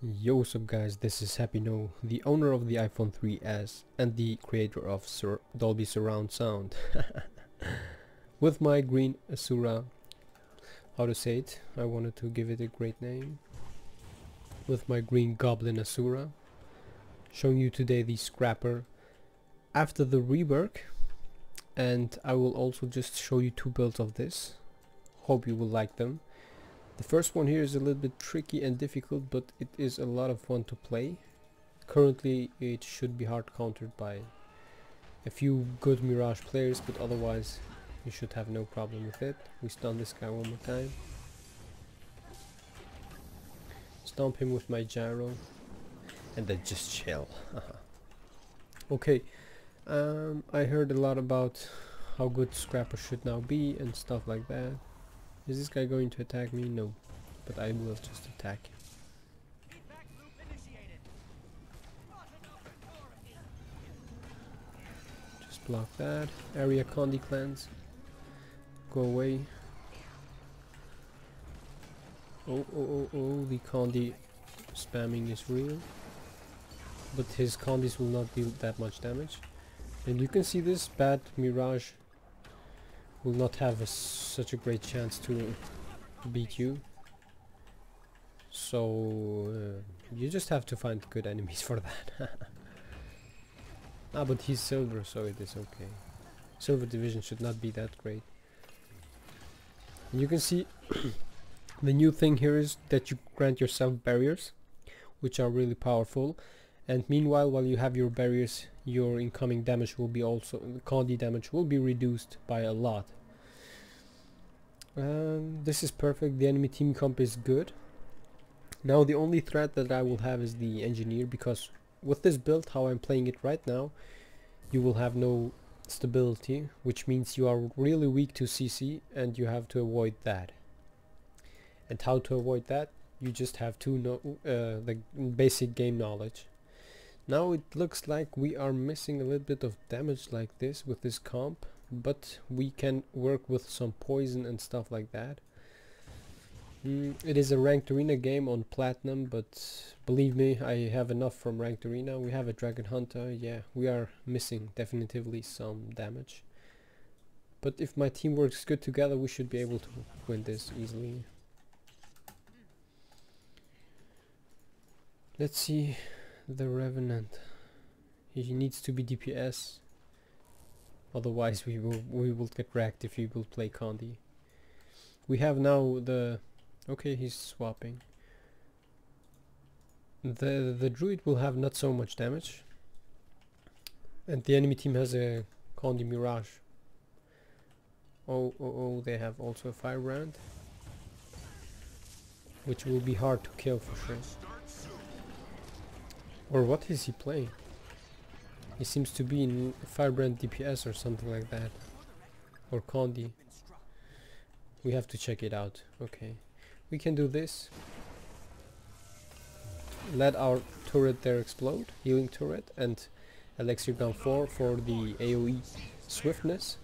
Yo, what's up guys, this is Happy No, the owner of the iPhone 3S and the creator of Dolby Surround Sound. With my green Asura, how to say it, I wanted to give it a great name. With my green Goblin Asura, showing you today the Scrapper after the rework, and I will also just show you two builds of this. Hope you will like them. The first one here is a little bit tricky and difficult, but it is a lot of fun to play. Currently it should be hard countered by a few good Mirage players, but otherwise you should have no problem with it. We stun this guy one more time. Stomp him with my gyro and then just chill. Okay, I heard a lot about how good Scrapper should now be and stuff like that. Is this guy going to attack me? No, but I will just attack him. Just block that. Area Condi cleanse. Go away. Oh, the Condi spamming is real. But his Condis will not deal that much damage. And you can see this bad Mirage will not have such a great chance to beat you. So you just have to find good enemies for that. But he's silver, so it is okay. Silver division should not be that great. And you can see the new thing here is that you grant yourself barriers, which are really powerful. And meanwhile, while you have your barriers, your incoming damage will be also, the Condi damage will be reduced by a lot. This is perfect. The enemy team comp is good. Now the only threat that I will have is the engineer, because with this build, how I'm playing it right now, you will have no stability, which means you are really weak to CC, and you have to avoid that. And how to avoid that? You just have to know the basic game knowledge. Now it looks like we are missing a little bit of damage like this with this comp, but we can work with some poison and stuff like that. It is a ranked arena game on platinum, but believe me, I have enough from ranked arena. We have a dragon hunter. Yeah, we are missing definitively some damage, but if my team works good together, we should be able to win this easily. Let's see. The Revenant, he needs to be DPS, otherwise we will get wrecked if he will play Condi. We have now the, okay, he's swapping. The druid will have not so much damage, and the enemy team has a Condi Mirage. Oh, they have also a firebrand, which will be hard to kill for sure. Or what is he playing? He seems to be in Firebrand DPS or something like that. Or Condi. We have to check it out. Okay. We can do this. Let our turret there explode. Healing turret. And elixir gun 4 for the AoE swiftness.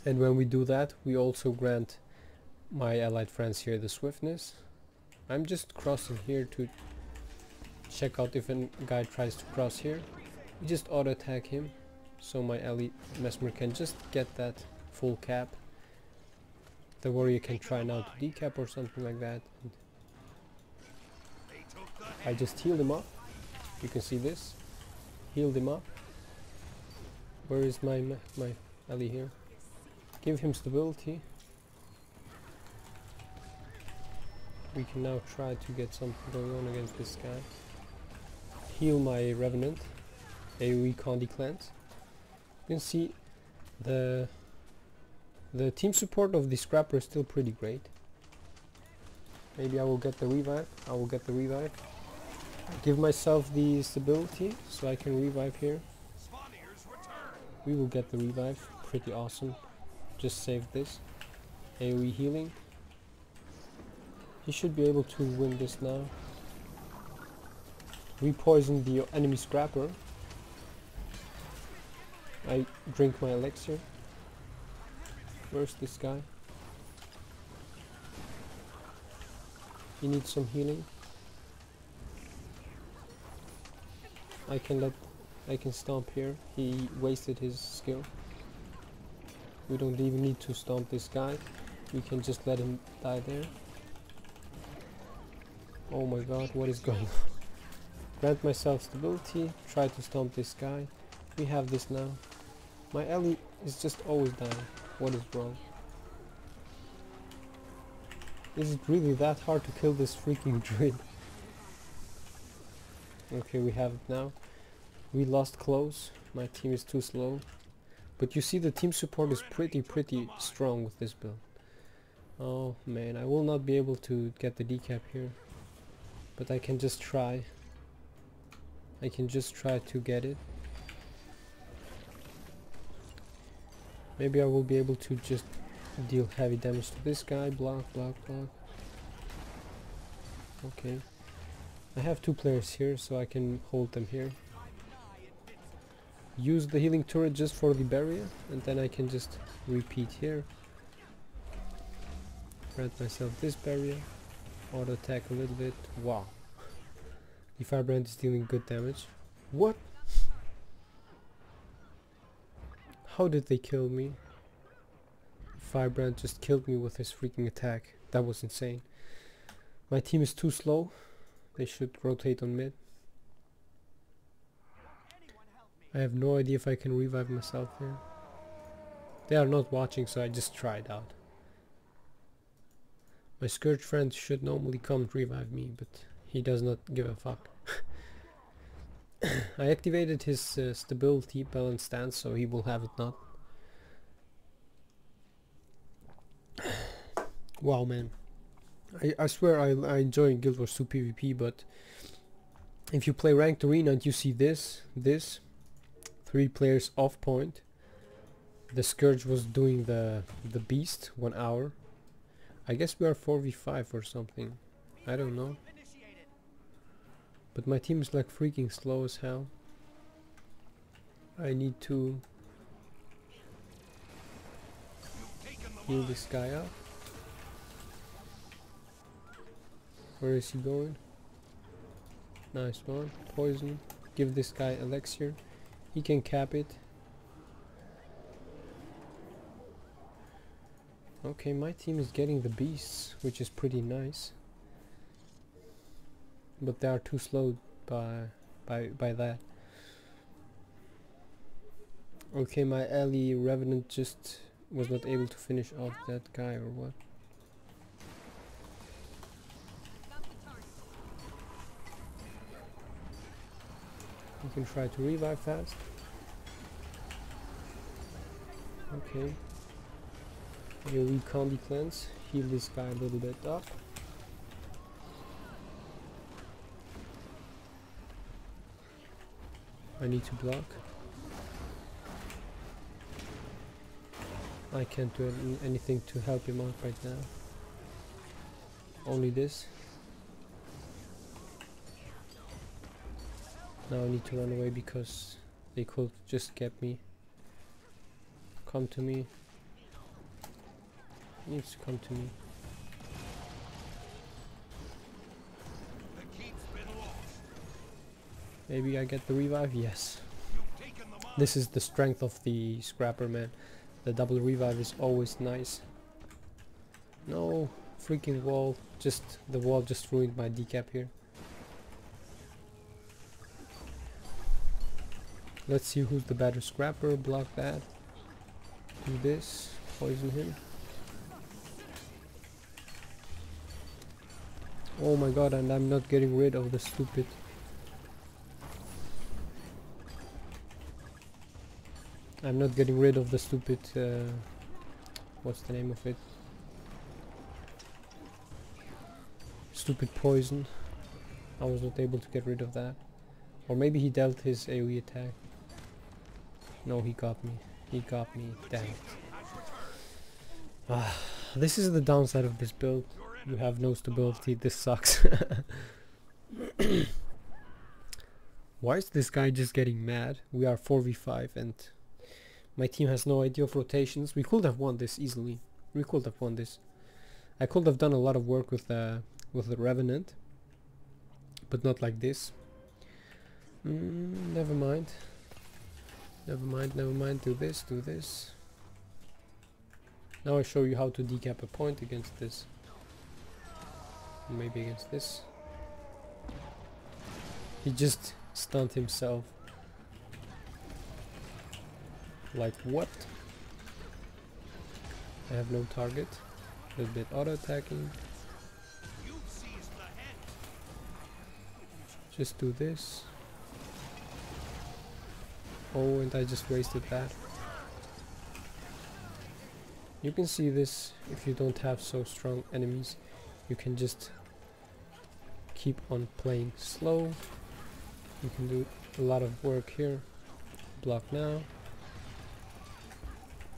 And when we do that, we also grant my allied friends here the swiftness. I'm just crossing here to check out if a guy tries to cross here. We just auto attack him, so my ally Mesmer can just get that full cap. The warrior can try now to decap or something like that. And I just healed him up. You can see this. Healed him up. Where is my ally here? Give him stability. We can now try to get something going on against this guy. Heal my Revenant, AoE Condi cleanse. You can see the team support of the Scrapper is still pretty great. Maybe I will get the revive. Give myself the stability so I can revive here. We will get the revive. Pretty awesome. Just save this. AoE healing. He should be able to win this now. We poison the enemy Scrapper. I drink my elixir. Where's this guy? He needs some healing. I can stomp here. He wasted his skill. We don't even need to stomp this guy. We can just let him die there. Oh my god, what is going on? Grant myself stability. Try to stomp this guy. We have this now. My ally is just always dying. What is wrong? Is it really that hard to kill this freaking druid? Okay, we have it now. We lost close. My team is too slow. But you see the team support is pretty strong with this build. Oh man, I will not be able to get the decap here. But I can just try. I can just try to get it. Maybe I will be able to just deal heavy damage to this guy. Block. Okay. I have 2 players here, so I can hold them here. Use the healing turret just for the barrier, and then I can just repeat here. Grant myself this barrier. Auto attack a little bit. Wow. The firebrand is dealing good damage. What? How did they kill me? Firebrand just killed me with his freaking attack. That was insane. My team is too slow. They should rotate on mid. I have no idea if I can revive myself here. They are not watching, so I just tried out. My Scourge friend should normally come and revive me, but he does not give a fuck. I activated his stability balance stance, so he will have it not. Wow, man. I swear I enjoy Guild Wars 2 PvP, but if you play ranked arena and you see this 3 players off point, the Scourge was doing the beast 1 hour. I guess we are 4v5 or something. I don't know. But my team is like freaking slow as hell. I need to heal this guy up. Where is he going? Nice one. Poison. Give this guy elixir. He can cap it. Okay, my team is getting the beasts, which is pretty nice. But they are too slow by that. Okay, my ally Revenant just was not able to finish off that guy or what? You can try to revive fast. Okay. Here we combi cleanse. Heal this guy a little bit up. I need to block. I can't do anything to help him out right now. Only this. Now I need to run away because they could just get me. Come to me. He needs to come to me. Maybe I get the revive? Yes. This is the strength of the Scrapper, man. The double revive is always nice. No, freaking wall. The wall just ruined my decap here. Let's see who's the better Scrapper. Block that. Do this. Poison him. Oh my god, and I'm not getting rid of the stupid... I'm not getting rid of the stupid... what's the name of it? Stupid poison. I was not able to get rid of that. Or maybe he dealt his AoE attack. No, he got me. He got me. Damn it. This is the downside of this build. You have no stability. This sucks. Why is this guy just getting mad? We are 4v5 and my team has no idea of rotations. We could have won this easily. We could have won this. I could have done a lot of work with the Revenant, but not like this. Never mind. Never mind, never mind. Do this, do this. Now I show you how to decap a point against this. Maybe against this. He just stunned himself. Like what? I have no target. A little bit auto attacking. Just do this. Oh, and I just wasted that. You can see this if you don't have so strong enemies. You can just keep on playing slow. You can do a lot of work here. Block now.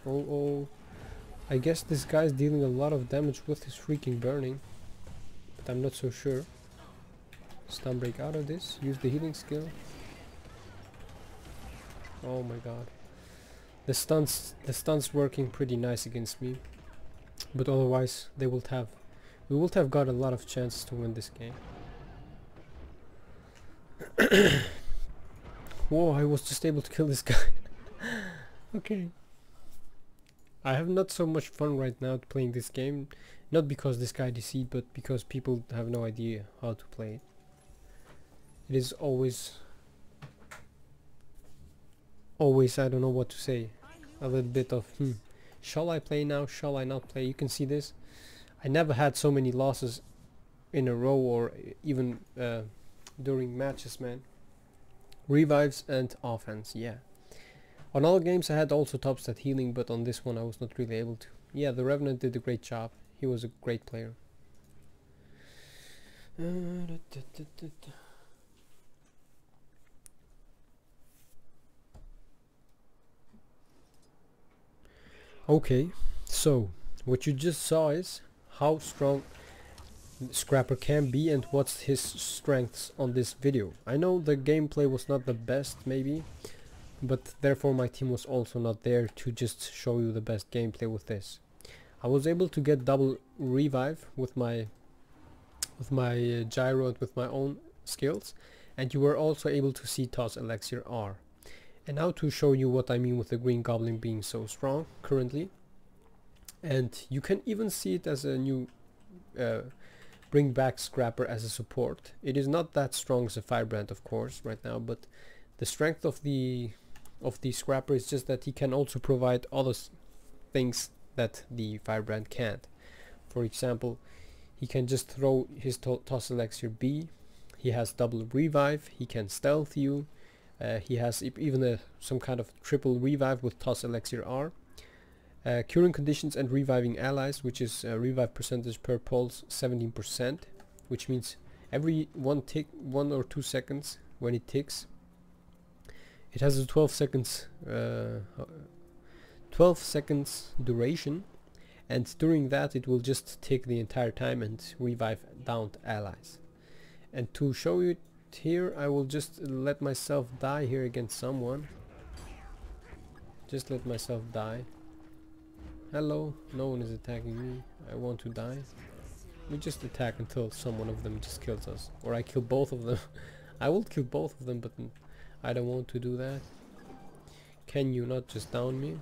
Oh, oh. I guess this guy's dealing a lot of damage with his freaking burning. But I'm not so sure. Stun break out of this. Use the healing skill. Oh my god. The stun's working pretty nice against me. But otherwise we would have got a lot of chances to win this game. Whoa, I was just able to kill this guy. Okay. I have not so much fun right now playing this game. Not because this guy deceived, but because people have no idea how to play it. It is always, I don't know what to say. A little bit of, shall I play now? Shall I not play? You can see this. I never had so many losses in a row, or even during matches, man. Revives and offense, yeah. On all games I had also top stat healing, but on this one I was not really able to. Yeah, the Revenant did a great job. He was a great player. Okay, so what you just saw is how strong Scrapper can be and what's his strengths on this video. I know the gameplay was not the best maybe, but therefore my team was also not there to just show you the best gameplay with this. I was able to get double revive with my gyro and with my own skills, and you were also able to see toss elixir R. And now to show you what I mean with the green goblin being so strong currently. And you can even see it as a new bring back Scrapper as a support. It is not that strong as a firebrand, of course, right now, but the strength of the Scrapper is just that he can also provide other things that the firebrand can't. For example, he can just throw his toss elixir B. He has double revive. He can stealth you. He has even some kind of triple revive with toss elixir R. Curing conditions and reviving allies, which is revive percentage per pulse 17%, which means every 1 or 2 seconds when it ticks, it has a 12 seconds duration, and during that it will just tick the entire time and revive downed allies. And to show you here, I will just let myself die here against someone. Just let myself die. Hello, no one is attacking me. I want to die. We just attack until someone of them just kills us, or I kill both of them. I will kill both of them, but I don't want to do that. Can you not just down me?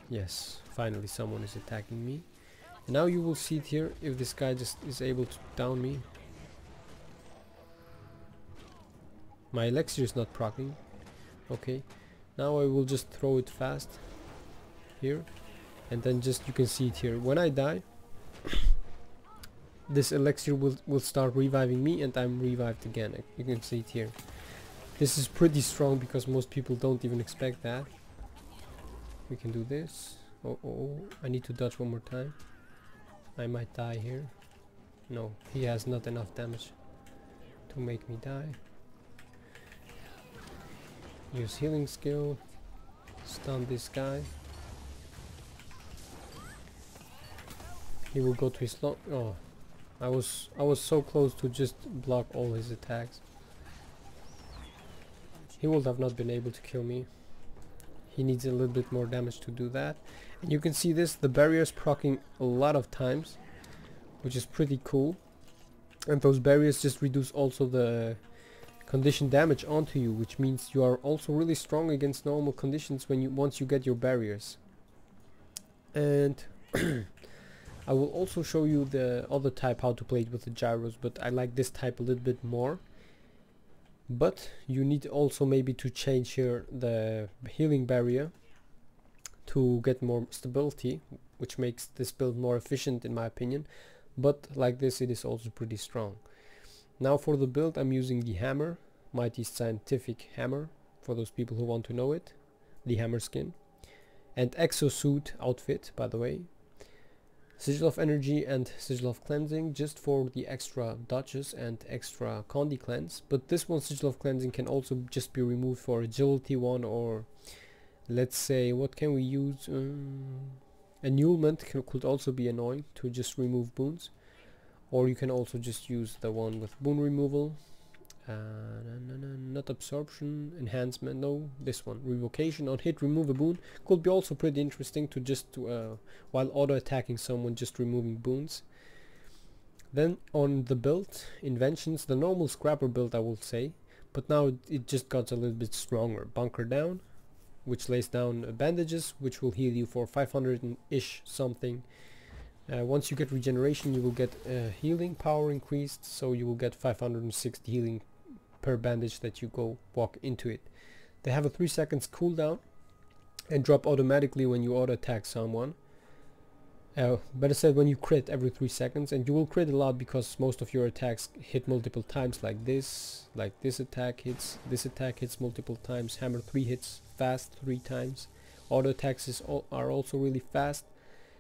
Yes, finally someone is attacking me. And now you will see it here if this guy just is able to down me. My elixir is not proccing. Okay, now I will just throw it fast here, and then just you can see it here. When I die, this elixir will start reviving me, and I'm revived again. You can see it here. This is pretty strong because most people don't even expect that. We can do this. Oh, I need to dodge one more time. I might die here. No, he has not enough damage to make me die. Use healing skill. Stun this guy. He will go to his long. Oh, I was so close to just block all his attacks. He would have not been able to kill me. He needs a little bit more damage to do that. And you can see this, the barriers proccing a lot of times, which is pretty cool. And those barriers just reduce also the condition damage onto you, which means you are also really strong against normal conditions when you once you get your barriers. And I will also show you the other type, how to play it with the gyros, but I like this type a little bit more. But you need also maybe to change here the healing barrier to get more stability, which makes this build more efficient in my opinion. But like this, it is also pretty strong. Now for the build, I'm using the hammer, mighty scientific hammer, for those people who want to know it, the hammer skin, and exosuit outfit, by the way, sigil of energy and sigil of cleansing, just for the extra dodges and extra condi cleanse. But this one, sigil of cleansing, can also just be removed for agility 1, or let's say, what can we use? Annulment could also be annoying to just remove boons. Or you can also just use the one with boon removal. Not absorption, enhancement, no, this one. Revocation, on hit remove a boon. Could be also pretty interesting to just, while auto attacking someone, just removing boons. Then on the build, inventions, the normal scrapper build I will say. But now it just got a little bit stronger. Bunker down, which lays down bandages, which will heal you for 500-ish something. Once you get regeneration, you will get healing power increased, so you will get 560 healing per bandage that you go walk into it. They have a 3 seconds cooldown and drop automatically when you auto attack someone. Better said, when you crit every 3 seconds, and you will crit a lot because most of your attacks hit multiple times, like this attack hits multiple times, hammer 3 hits fast 3 times, auto attacks are also really fast.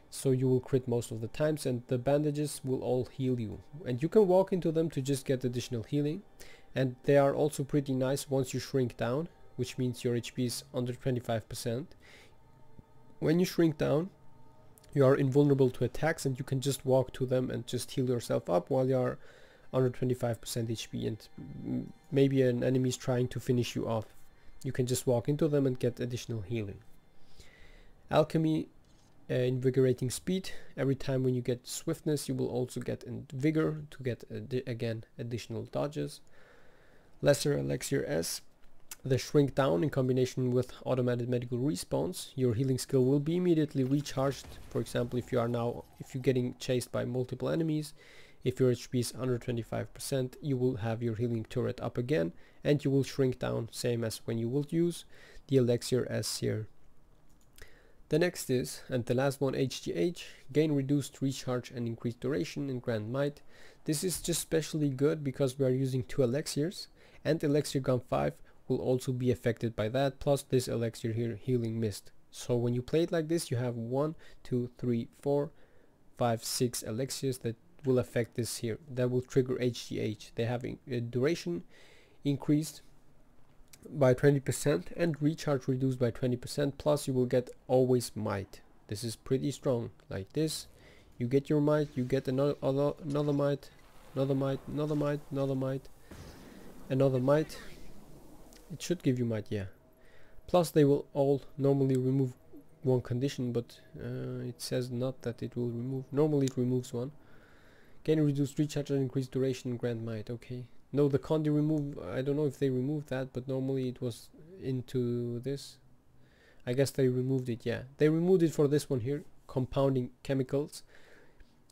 So you will crit most of the times, and the bandages will all heal you, and you can walk into them to just get additional healing. And they are also pretty nice once you shrink down, which means your HP is under 25%. When you shrink down, you are invulnerable to attacks, and you can just walk to them and just heal yourself up while you are under 25% HP, and maybe an enemy is trying to finish you off. You can just walk into them and get additional healing. Alchemy, invigorating speed. Every time when you get swiftness, you will also get vigor to get again additional dodges. Lesser elixir S, the shrink down in combination with automated medical respawns. Your healing skill will be immediately recharged. For example, if you're getting chased by multiple enemies, if your HP is under 25%, you will have your healing turret up again, and you will shrink down, same as when you will use the elixir S here. The next is, and the last one, HGH, gain reduced recharge and increased duration and grand might. This is just specially good because we are using 2 elixirs, and elixir gun 5 will also be affected by that, plus this elixir here, healing mist. So when you play it like this, you have 1, 2, 3, 4, 5, 6 elixirs that will affect this here. That will trigger HGH. They have duration increased by 20% and recharge reduced by 20%, plus you will get always might. This is pretty strong. Like this, you get your might, you get another might, another might, another might, another might, another might. It should give you might, yeah. Plus they will all normally remove one condition, but it says not that it will remove. Normally it removes one. Gain reduced recharge and increased duration and grand might. Okay. No, the condi remove, I don't know if they removed that, but normally it was into this. I guess they removed it, yeah. They removed it for this one here, compounding chemicals.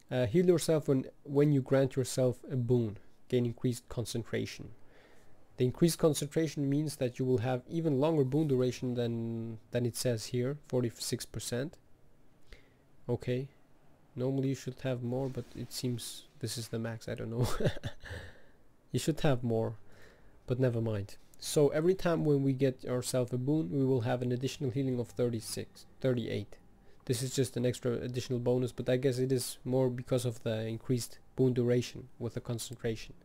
Heal yourself when you grant yourself a boon. Gain increased concentration. The increased concentration means that you will have even longer boon duration than it says here, 46%. Okay. Normally you should have more, but it seems this is the max, I don't know. You should have more, but never mind. So every time when we get ourselves a boon, we will have an additional healing of 38. This is just an extra additional bonus, but I guess it is more because of the increased boon duration with the concentration.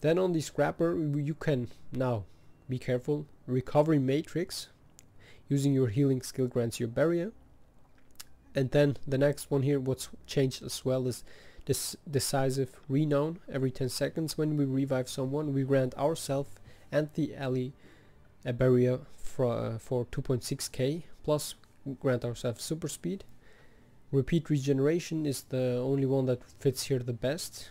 Then on the scrapper, you can now, be careful, recovery matrix. Using your healing skill grants you a barrier. And then the next one here, what's changed as well, is this Decisive Renown. Every 10 seconds when we revive someone, we grant ourselves and the ally a barrier for 2.6k, plus grant ourselves super speed. Repeat regeneration is the only one that fits here the best.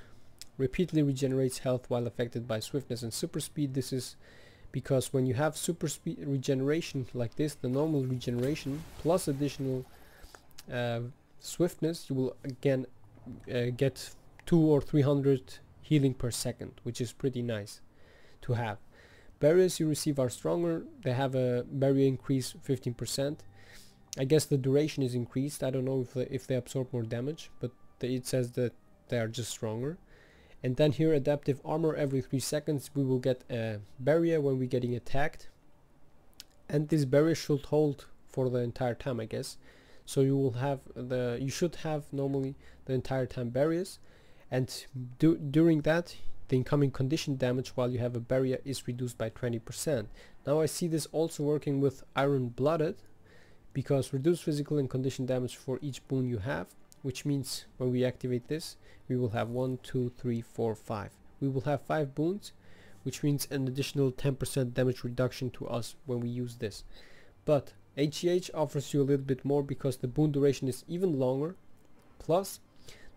repeatedly regenerates health while affected by swiftness and super speed. This is because when you have super speed regeneration like this, the normal regeneration plus additional swiftness, you will again get 200 or 300 healing per second, which is pretty nice to have. Barriers you receive are stronger. They have a barrier increase 15%. I guess the duration is increased. I don't know if they absorb more damage, but it says that they are just stronger. And then here, adaptive armor. Every 3 seconds we will get a barrier when we're getting attacked, and this barrier should hold for the entire time, I guess. So you will have you should have normally the entire time barriers, and during that the incoming condition damage while you have a barrier is reduced by 20%. Now I see this also working with Iron Blooded, because reduce physical and condition damage for each boon you have, which means when we activate this, we will have 1, 2, 3, 4, 5. We will have 5 boons, which means an additional 10% damage reduction to us when we use this. But HGH offers you a little bit more because the boon duration is even longer, plus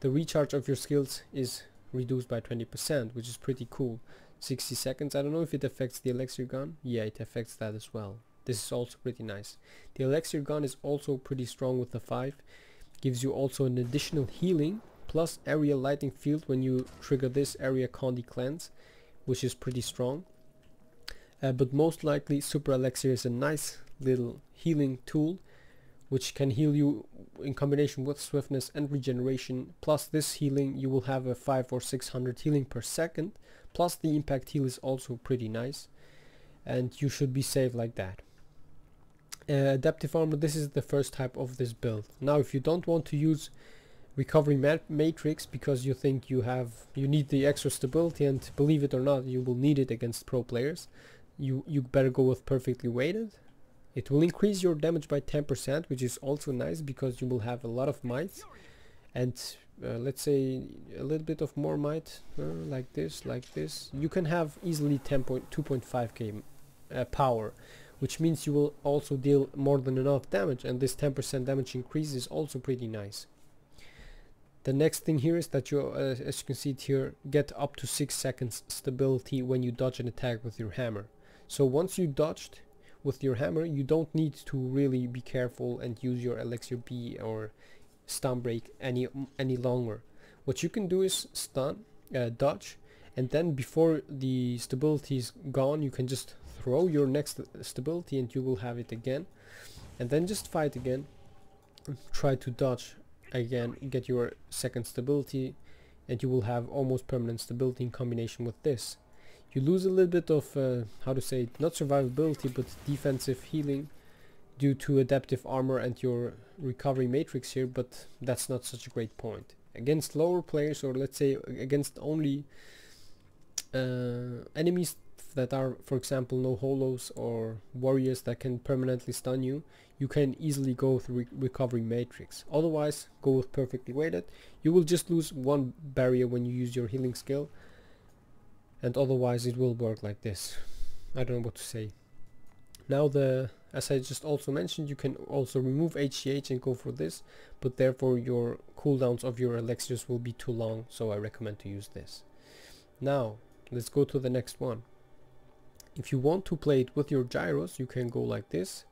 the recharge of your skills is reduced by 20%, which is pretty cool. 60 seconds. I don't know if it affects the elixir gun. Yeah, it affects that as well. This is also pretty nice. The elixir gun is also pretty strong with the 5. Gives you also an additional healing plus area lighting field when you trigger this area condi cleanse, which is pretty strong. But most likely super elixir is a nice little healing tool which can heal you in combination with swiftness and regeneration. Plus this healing, you will have a 500 or 600 healing per second, plus the impact heal is also pretty nice, and you should be safe like that. Adaptive armor, this is the first type of this build. Now if you don't want to use recovery matrix because you think you need the extra stability, and believe it or not, you will need it against pro players, you better go with perfectly weighted. It will increase your damage by 10%, which is also nice because you will have a lot of might, and let's say a little bit of more might, like this. You can have easily 2.5k power, which means you will also deal more than enough damage, and this 10% damage increase is also pretty nice. The next thing here is that you, as you can see it here, get up to 6 seconds stability when you dodge an attack with your hammer. So once you dodged with your hammer, you don't need to really be careful and use your elixir B or stun break any longer. What you can do is dodge, and then before the stability is gone, you can just throw your next stability and you will have it again, and then just fight again, try to dodge again, get your second stability, and you will have almost permanent stability in combination with this. You lose a little bit of how to say it, not survivability but defensive healing due to adaptive armor and your recovery matrix here, but that's not such a great point. Against lower players, or let's say against only enemies that are, for example, no holos or warriors that can permanently stun you, you can easily go through recovery matrix. Otherwise, go with perfectly weighted. You will just lose one barrier when you use your healing skill, and otherwise it will work like this. I don't know what to say. Now as I just also mentioned, you can also remove HGH and go for this, but therefore your cooldowns of your elixirs will be too long, so I recommend to use this. Now let's go to the next one. If you want to play it with your gyros, you can go like this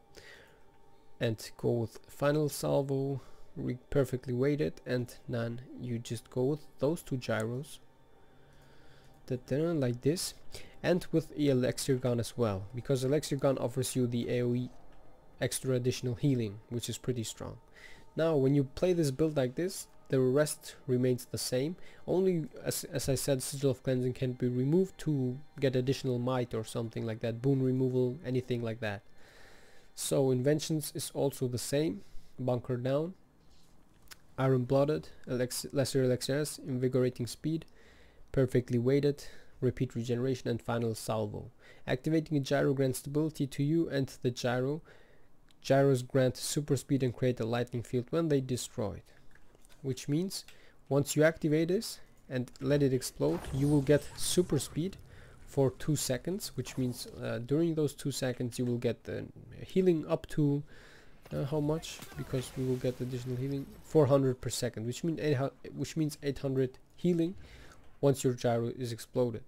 and go with final salvo, perfectly weighted, and then you just go with those 2 gyros like this, and with the elixir gun as well, because elixir gun offers you the AoE extra additional healing, which is pretty strong. Now when you play this build like this, the rest remains the same, only as I said, sigil of cleansing can be removed to get additional might or something like that, boon removal, anything like that. So inventions is also the same, bunker down, iron blooded, lesser elixirs, invigorating speed, perfectly weighted, repeat regeneration, and final salvo. Activating a gyro grants stability to you and the gyro. Gyros grant super speed and create a lightning field when they destroyed, which means once you activate this and let it explode, you will get super speed for 2 seconds, which means during those 2 seconds you will get the healing up to how much, because we will get additional healing 400 per second, which means 800 healing once your gyro is exploded.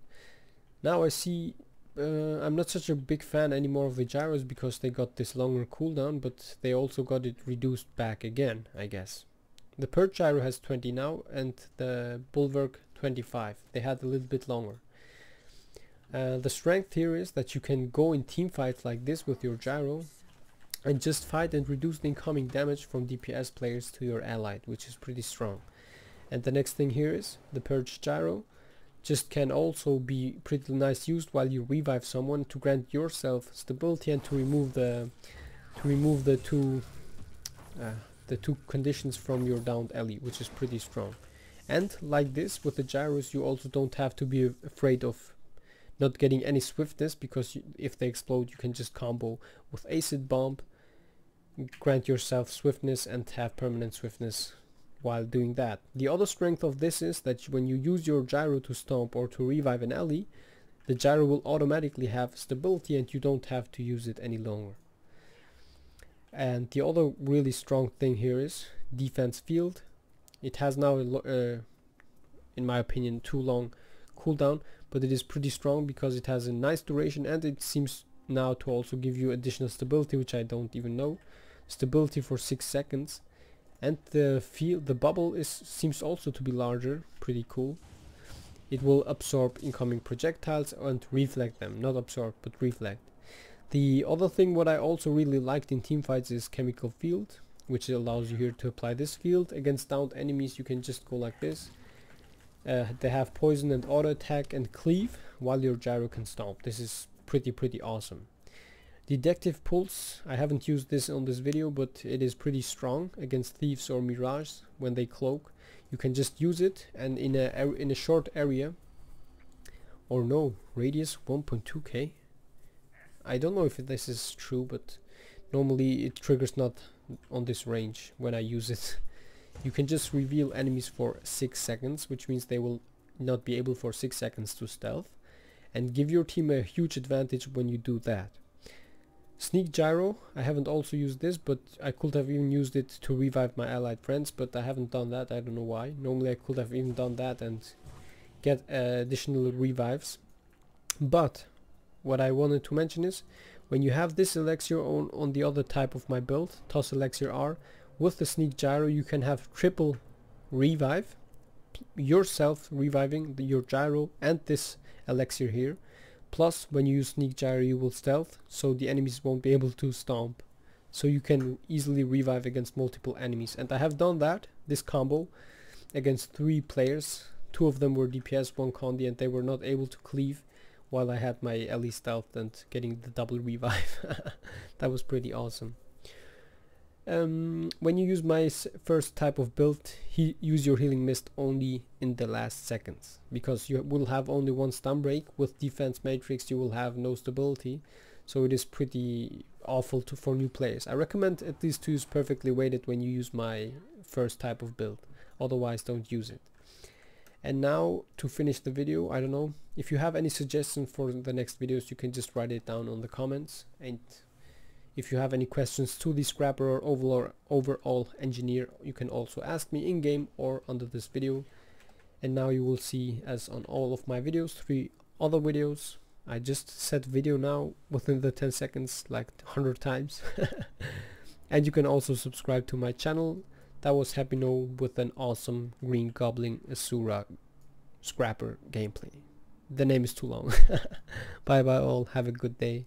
Now I see I'm not such a big fan anymore of the gyros because they got this longer cooldown, but they also got it reduced back again, I guess. The perch gyro has 20 now and the bulwark 25. They had a little bit longer. The strength here is that you can go in team fights like this with your gyro and just fight and reduce the incoming damage from DPS players to your allied, which is pretty strong. And the next thing here is the perch gyro just can also be pretty nice used while you revive someone to grant yourself stability and to remove the two conditions from your downed ally, which is pretty strong. And like this with the gyros, you also don't have to be afraid of not getting any swiftness, because if they explode you can just combo with acid bomb, grant yourself swiftness and have permanent swiftness while doing that. The other strength of this is that when you use your gyro to stomp or to revive an ally, the gyro will automatically have stability and you don't have to use it any longer. And the other really strong thing here is defense field. It has now in my opinion too long cooldown, but it is pretty strong because it has a nice duration and it seems now to also give you additional stability, which I don't even know. Stability for 6 seconds. And the bubble seems also to be larger, pretty cool. It will absorb incoming projectiles and reflect them, not absorb but reflect. The other thing what I also really liked in teamfights is chemical field, which allows you here to apply this field against downed enemies. You can just go like this. They have poison and auto attack and cleave while your gyro can stomp. This is pretty awesome. Detective pulse, I haven't used this on this video, but it is pretty strong against thieves or mirage when they cloak. You can just use it, and in a short area, or no, radius 1.2k. I don't know if this is true, but normally it triggers not on this range when I use it. You can just reveal enemies for 6 seconds, which means they will not be able for 6 seconds to stealth, and give your team a huge advantage when you do that. Sneak gyro, I haven't also used this, but I could have even used it to revive my allied friends, but I haven't done that. I don't know why. Normally I could have even done that and get additional revives. But what I wanted to mention is, when you have this elixir on the other type of my build, Toss Elixir R, with the sneak gyro you can have triple revive, yourself reviving your gyro and this elixir here. Plus when you use sneak gyro you will stealth, so the enemies won't be able to stomp, so you can easily revive against multiple enemies. And I have done that, this combo, against 3 players. 2 of them were DPS, 1 condi, and they were not able to cleave while I had my Ellie stealth and getting the double revive. That was pretty awesome. When you use my first type of build, use your healing mist only in the last seconds, because you will have only 1 stun break. With defense matrix you will have no stability, so it is pretty awful for new players. I recommend at least to use perfectly weighted when you use my first type of build, otherwise don't use it. And now to finish the video, I don't know, if you have any suggestions for the next videos you can just write it down on the comments, and if you have any questions to the scrapper or overall engineer, you can also ask me in game or under this video. And now you will see, as on all of my videos, 3 other videos. I just said video now within the 10 seconds like 100 times. And you can also subscribe to my channel. That was Happino with an awesome green goblin Asura scrapper gameplay. The name is too long. Bye bye all, have a good day.